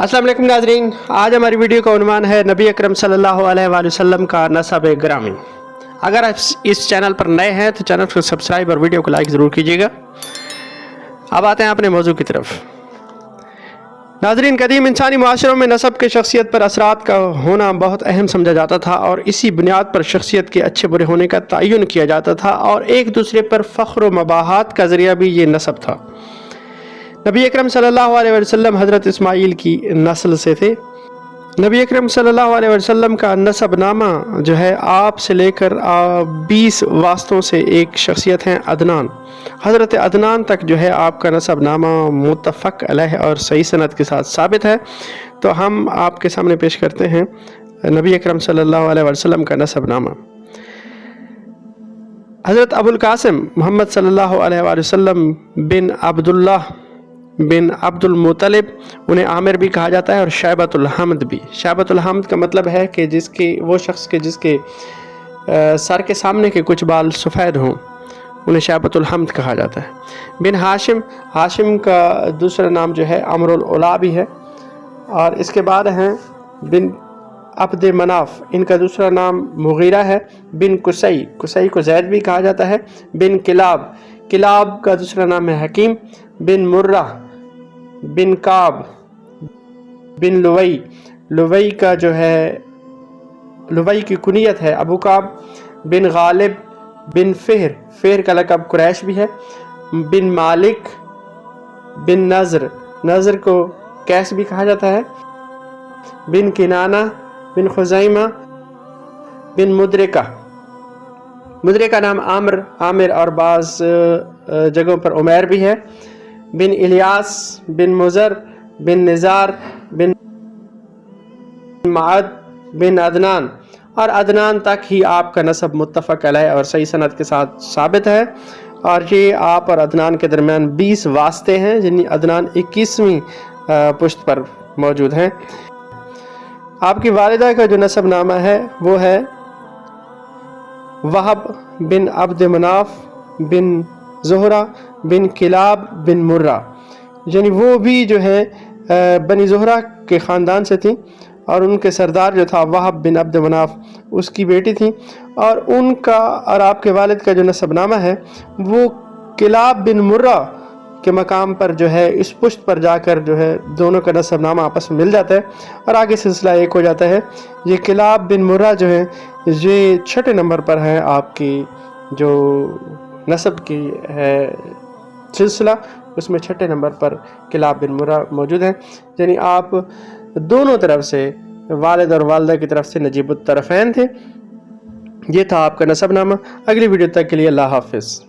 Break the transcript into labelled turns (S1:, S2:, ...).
S1: अस्सलाम वालेकुम नाज़रीन, आज हमारी वीडियो का उन्वान है नबी अकरम सल्लल्लाहु अलैहि वसल्लम का नसब ग्रामी। अगर आप इस चैनल पर नए हैं तो चैनल को सब्सक्राइब और वीडियो को लाइक ज़रूर कीजिएगा। अब आते हैं अपने मौजू की तरफ। नाज़रीन, कदीम इंसानी माशरों में नसब के शख्सियत पर असरात का होना बहुत अहम समझा जाता था और इसी बुनियाद पर शख्सियत के अच्छे बुरे होने का तयन किया जाता था और एक दूसरे पर फ़ख्र व मबाहात का ज़रिया भी ये नसब था। नबी अकरम सल्लल्लाहु अलैहि वसल्लम हज़रत इस्माईल की नस्ल से थे। नबी अकरम सल्लल्लाहु अलैहि वसल्लम का नसबनामा जो है आप से लेकर 20 वास्तों से एक शख्सियत हैं अदनान। हज़रत अदनान तक जो है आपका नसबनामा मुत्तफ़क़ अलैह और सही सनद के साथ साबित है। तो हम आपके सामने पेश करते हैं नबी अकरम सल्लल्लाहु अलैहि वसल्लम का नसबनामा। हज़रत अबुल कासिम मोहम्मद सल्लल्लाहु अलैहि वसल्लम बिन अब्दुल्लाह बिन अब्दुल मुत्तलिब, उन्हें आमिर भी कहा जाता है और शैबतुल हमद भी। शैबतुल हमद का मतलब है कि जिसके वो शख्स के जिसके सर के सामने के कुछ बाल सफ़ेद हों, उन्हें शैबतुल हमद कहा जाता है। बिन हाशिम, हाशिम का दूसरा नाम जो है अमरुल उला भी है। और इसके बाद हैं बिन अब्द मनाफ, इनका दूसरा नाम मुगीरा है। बिन कुसई, कुसई को जैद भी कहा जाता है। बिन किलाब, किलाब का दूसरा नाम है हकीम। बिन मुर्रा, बिन काब, बिन लुवई, लुवई का जो है लुवई की कुनियत है अबू काब। बिन गालिब, बिन फ़िहर, फ़िहर का लक़ब कुरैश भी है। बिन मालिक, बिन नज़र, नज़र को कैस भी कहा जाता है। बिन किनाना, बिन खुज़ैमा, बिन मुद्रिका, मुद्रिका नाम आमिर और बाज़ जगहों पर उमैर भी है। बिन इलियास, बिन मुज़र, बिन निज़ार, बिन माद, बिन अदनान, और अदनान तक ही आपका नसब मुत्तफ़क़ अलैह और सही सनद के साथ साबित है। और ये आप और अदनान के दरमियान 20 वास्ते हैं, जिनमें अदनान 21वीं पुश्त पर मौजूद हैं। आपकी वालिदा का जो नसब नामा है वो है वहब बिन अब्द मनाफ बिन ज़ुहरा बिन किलाब बिन मुर्रा, यानी वो भी जो है बनी ज़ुहरा के ख़ानदान से थी और उनके सरदार जो था वहब बिन अब्द मनाफ उसकी बेटी थी। और उनका और आपके वालिद का जो नसबनामा है वो किलाब बिन मुर्रा के मकाम पर जो है इस पुश्त पर जाकर जो है दोनों का नसबनामा आपस में मिल जाता है और आगे सिलसिला एक हो जाता है। ये किलाब बिन मुर्रा जो है ये 6 नंबर पर है आपकी जो नसब की है सिलसिला, उसमें 6 नंबर पर किलाब बिन मुर्रा मौजूद है। यानी आप दोनों तरफ से वालिद और वालिदा की तरफ से नजीबुत तरफ़ैन थे। ये था आपका नसबनामा। अगली वीडियो तक के लिए अल्लाह हाफ़िज़।